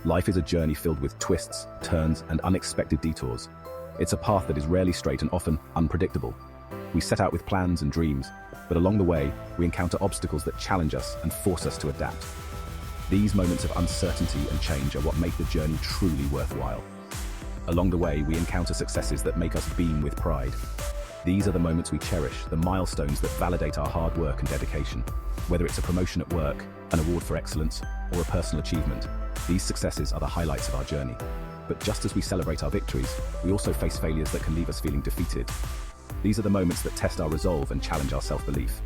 Life is a journey filled with twists, turns, and unexpected detours. It's a path that is rarely straight and often unpredictable. We set out with plans and dreams, but along the way, we encounter obstacles that challenge us and force us to adapt. These moments of uncertainty and change are what make the journey truly worthwhile. Along the way, we encounter successes that make us beam with pride. These are the moments we cherish, the milestones that validate our hard work and dedication. Whether it's a promotion at work, an award for excellence, or a personal achievement, these successes are the highlights of our journey. But just as we celebrate our victories, we also face failures that can leave us feeling defeated. These are the moments that test our resolve and challenge our self-belief.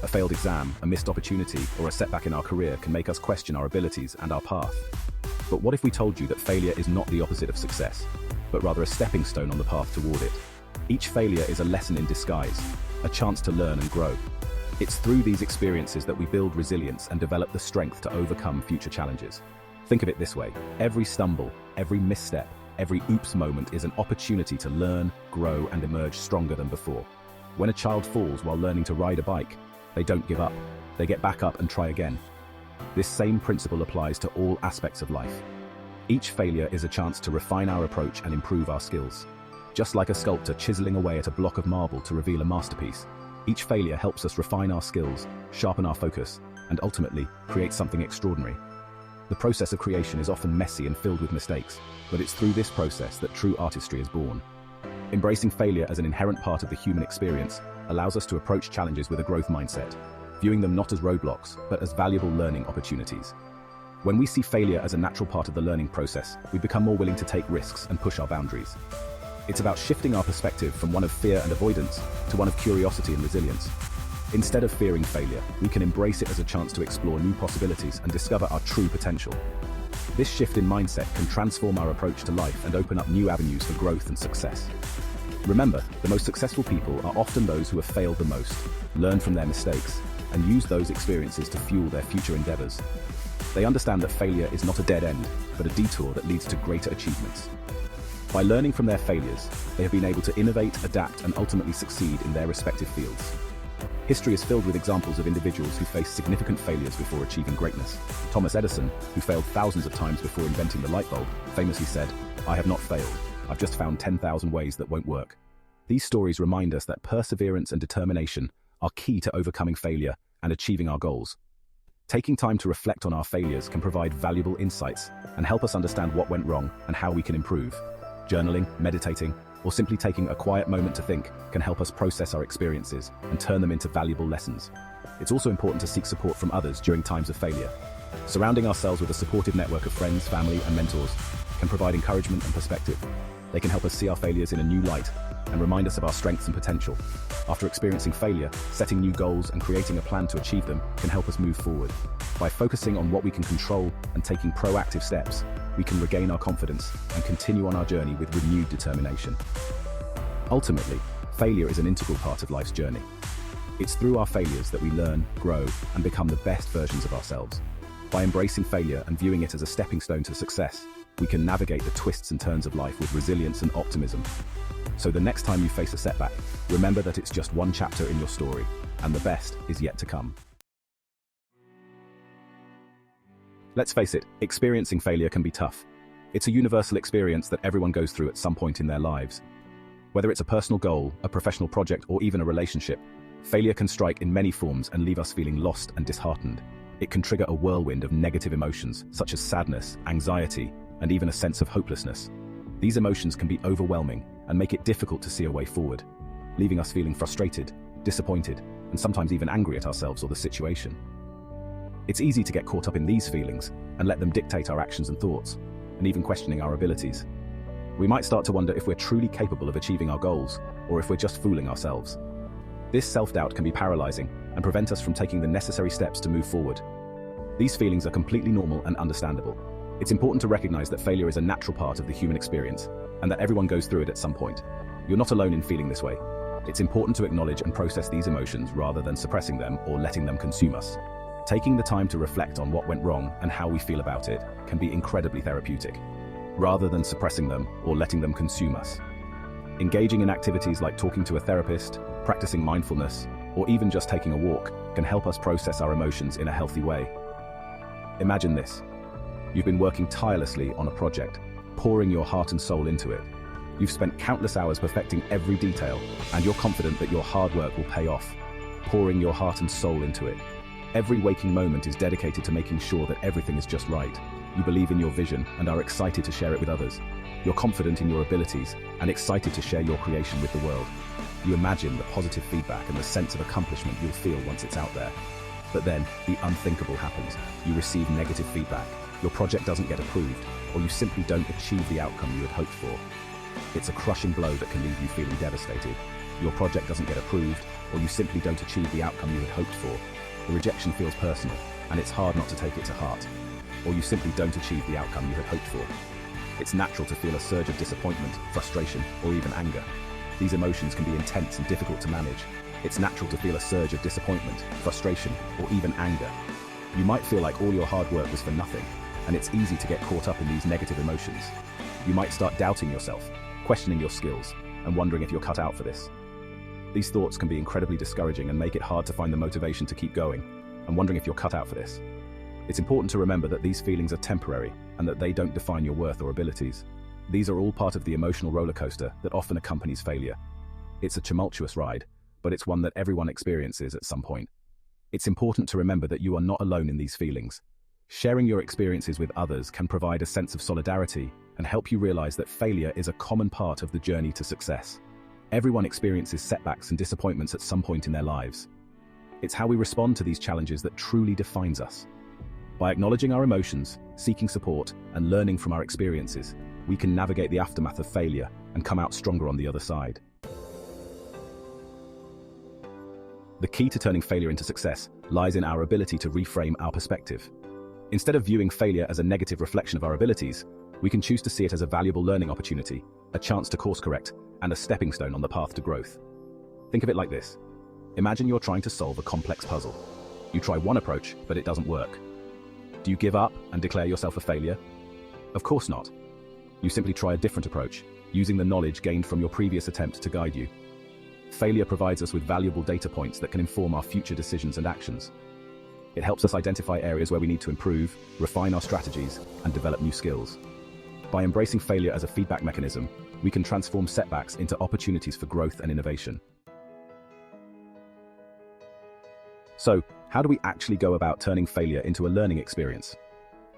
A failed exam, a missed opportunity, or a setback in our career can make us question our abilities and our path. But what if we told you that failure is not the opposite of success, but rather a stepping stone on the path toward it? Each failure is a lesson in disguise, a chance to learn and grow. It's through these experiences that we build resilience and develop the strength to overcome future challenges. Think of it this way: every stumble, every misstep, every oops moment is an opportunity to learn, grow, and emerge stronger than before. When a child falls while learning to ride a bike, they don't give up. They get back up and try again. This same principle applies to all aspects of life. Each failure is a chance to refine our approach and improve our skills. Just like a sculptor chiseling away at a block of marble to reveal a masterpiece, each failure helps us refine our skills, sharpen our focus, and ultimately create something extraordinary. The process of creation is often messy and filled with mistakes, but it's through this process that true artistry is born. Embracing failure as an inherent part of the human experience allows us to approach challenges with a growth mindset, viewing them not as roadblocks, but as valuable learning opportunities. When we see failure as a natural part of the learning process, we become more willing to take risks and push our boundaries. It's about shifting our perspective from one of fear and avoidance to one of curiosity and resilience. Instead of fearing failure, we can embrace it as a chance to explore new possibilities and discover our true potential. This shift in mindset can transform our approach to life and open up new avenues for growth and success. Remember, the most successful people are often those who have failed the most, learned from their mistakes, and used those experiences to fuel their future endeavors. They understand that failure is not a dead end, but a detour that leads to greater achievements. By learning from their failures, they have been able to innovate, adapt, and ultimately succeed in their respective fields. History is filled with examples of individuals who faced significant failures before achieving greatness. Thomas Edison, who failed thousands of times before inventing the light bulb, famously said, "I have not failed. I've just found 10,000 ways that won't work." These stories remind us that perseverance and determination are key to overcoming failure and achieving our goals. Taking time to reflect on our failures can provide valuable insights and help us understand what went wrong and how we can improve. Journaling, meditating, or simply taking a quiet moment to think can help us process our experiences and turn them into valuable lessons. It's also important to seek support from others during times of failure. Surrounding ourselves with a supportive network of friends, family, and mentors can provide encouragement and perspective. They can help us see our failures in a new light and remind us of our strengths and potential. After experiencing failure, setting new goals and creating a plan to achieve them can help us move forward. By focusing on what we can control and taking proactive steps, we can regain our confidence and continue on our journey with renewed determination. Ultimately, failure is an integral part of life's journey. It's through our failures that we learn, grow, and become the best versions of ourselves. By embracing failure and viewing it as a stepping stone to success, we can navigate the twists and turns of life with resilience and optimism. So the next time you face a setback, remember that it's just one chapter in your story, and the best is yet to come. Let's face it, experiencing failure can be tough. It's a universal experience that everyone goes through at some point in their lives. Whether it's a personal goal, a professional project, or even a relationship, failure can strike in many forms and leave us feeling lost and disheartened. It can trigger a whirlwind of negative emotions, such as sadness, anxiety, and even a sense of hopelessness. These emotions can be overwhelming and make it difficult to see a way forward, leaving us feeling frustrated, disappointed, and sometimes even angry at ourselves or the situation. It's easy to get caught up in these feelings and let them dictate our actions and thoughts, and even questioning our abilities. We might start to wonder if we're truly capable of achieving our goals, or if we're just fooling ourselves. This self-doubt can be paralyzing and prevent us from taking the necessary steps to move forward. These feelings are completely normal and understandable. It's important to recognize that failure is a natural part of the human experience, and that everyone goes through it at some point. You're not alone in feeling this way. It's important to acknowledge and process these emotions rather than suppressing them or letting them consume us. Taking the time to reflect on what went wrong and how we feel about it can be incredibly therapeutic, rather than suppressing them or letting them consume us. Engaging in activities like talking to a therapist, practicing mindfulness, or even just taking a walk can help us process our emotions in a healthy way. Imagine this. You've been working tirelessly on a project, pouring your heart and soul into it. You've spent countless hours perfecting every detail, and you're confident that your hard work will pay off, pouring your heart and soul into it. Every waking moment is dedicated to making sure that everything is just right. You believe in your vision and are excited to share it with others. You're confident in your abilities and excited to share your creation with the world. You imagine the positive feedback and the sense of accomplishment you'll feel once it's out there. But then, the unthinkable happens. You receive negative feedback. Your project doesn't get approved, or you simply don't achieve the outcome you had hoped for. It's a crushing blow that can leave you feeling devastated. Your project doesn't get approved, or you simply don't achieve the outcome you had hoped for. The rejection feels personal, and it's hard not to take it to heart. Or you simply don't achieve the outcome you had hoped for. It's natural to feel a surge of disappointment, frustration, or even anger. These emotions can be intense and difficult to manage. It's natural to feel a surge of disappointment, frustration, or even anger. You might feel like all your hard work was for nothing, and it's easy to get caught up in these negative emotions. You might start doubting yourself, questioning your skills, and wondering if you're cut out for this. These thoughts can be incredibly discouraging and make it hard to find the motivation to keep going, and wondering if you're cut out for this. It's important to remember that these feelings are temporary, and that they don't define your worth or abilities. These are all part of the emotional roller coaster that often accompanies failure. It's a tumultuous ride, but it's one that everyone experiences at some point. It's important to remember that you are not alone in these feelings. Sharing your experiences with others can provide a sense of solidarity and help you realize that failure is a common part of the journey to success. Everyone experiences setbacks and disappointments at some point in their lives. It's how we respond to these challenges that truly defines us. By acknowledging our emotions, seeking support, and learning from our experiences, we can navigate the aftermath of failure and come out stronger on the other side. The key to turning failure into success lies in our ability to reframe our perspective. Instead of viewing failure as a negative reflection of our abilities, we can choose to see it as a valuable learning opportunity, a chance to course correct, and a stepping stone on the path to growth. Think of it like this. Imagine you're trying to solve a complex puzzle. You try one approach, but it doesn't work. Do you give up and declare yourself a failure? Of course not. You simply try a different approach, using the knowledge gained from your previous attempt to guide you. Failure provides us with valuable data points that can inform our future decisions and actions. It helps us identify areas where we need to improve, refine our strategies, and develop new skills. By embracing failure as a feedback mechanism, we can transform setbacks into opportunities for growth and innovation. So, how do we actually go about turning failure into a learning experience?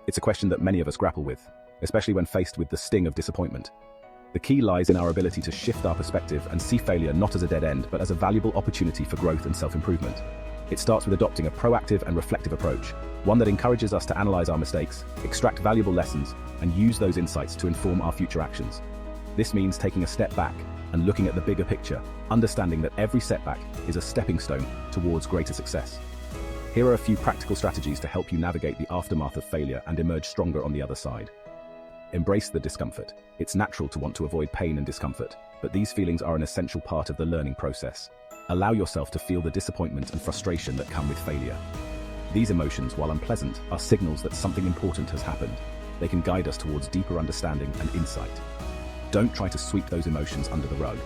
It's a question that many of us grapple with, especially when faced with the sting of disappointment. The key lies in our ability to shift our perspective and see failure not as a dead end, but as a valuable opportunity for growth and self-improvement. It starts with adopting a proactive and reflective approach, one that encourages us to analyze our mistakes, extract valuable lessons, and use those insights to inform our future actions. This means taking a step back and looking at the bigger picture, understanding that every setback is a stepping stone towards greater success. Here are a few practical strategies to help you navigate the aftermath of failure and emerge stronger on the other side. Embrace the discomfort. It's natural to want to avoid pain and discomfort, but these feelings are an essential part of the learning process. Allow yourself to feel the disappointment and frustration that come with failure. These emotions, while unpleasant, are signals that something important has happened. They can guide us towards deeper understanding and insight. Don't try to sweep those emotions under the rug.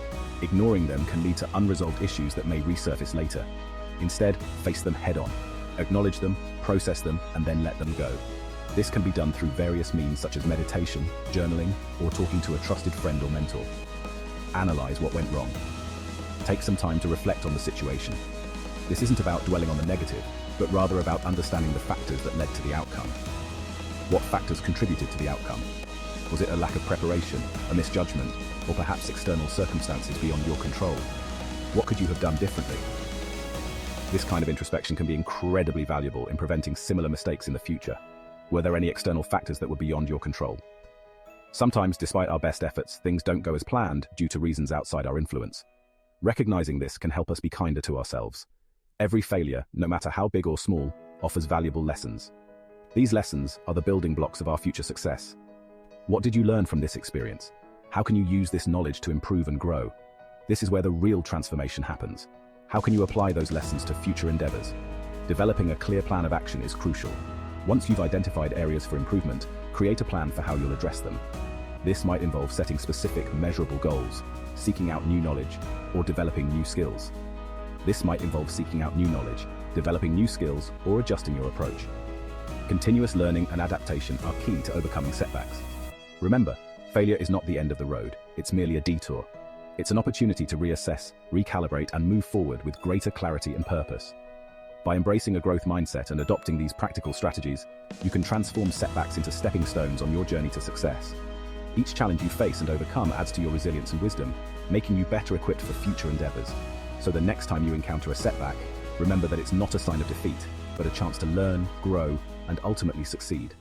Ignoring them can lead to unresolved issues that may resurface later. Instead, face them head-on. Acknowledge them, process them, and then let them go. This can be done through various means such as meditation, journaling, or talking to a trusted friend or mentor. Analyze what went wrong. Take some time to reflect on the situation. This isn't about dwelling on the negative, but rather about understanding the factors that led to the outcome. What factors contributed to the outcome? Was it a lack of preparation, a misjudgment, or perhaps external circumstances beyond your control? What could you have done differently? This kind of introspection can be incredibly valuable in preventing similar mistakes in the future. Were there any external factors that were beyond your control? Sometimes, despite our best efforts, things don't go as planned due to reasons outside our influence. Recognizing this can help us be kinder to ourselves. Every failure, no matter how big or small, offers valuable lessons. These lessons are the building blocks of our future success. What did you learn from this experience? How can you use this knowledge to improve and grow? This is where the real transformation happens. How can you apply those lessons to future endeavors? Developing a clear plan of action is crucial. Once you've identified areas for improvement, create a plan for how you'll address them. This might involve setting specific, measurable goals, seeking out new knowledge, or developing new skills. This might involve seeking out new knowledge, developing new skills, or adjusting your approach. Continuous learning and adaptation are key to overcoming setbacks. Remember, failure is not the end of the road, it's merely a detour. It's an opportunity to reassess, recalibrate, and move forward with greater clarity and purpose. By embracing a growth mindset and adopting these practical strategies, you can transform setbacks into stepping stones on your journey to success. Each challenge you face and overcome adds to your resilience and wisdom, making you better equipped for future endeavors. So the next time you encounter a setback, remember that it's not a sign of defeat, but a chance to learn, grow, and ultimately succeed.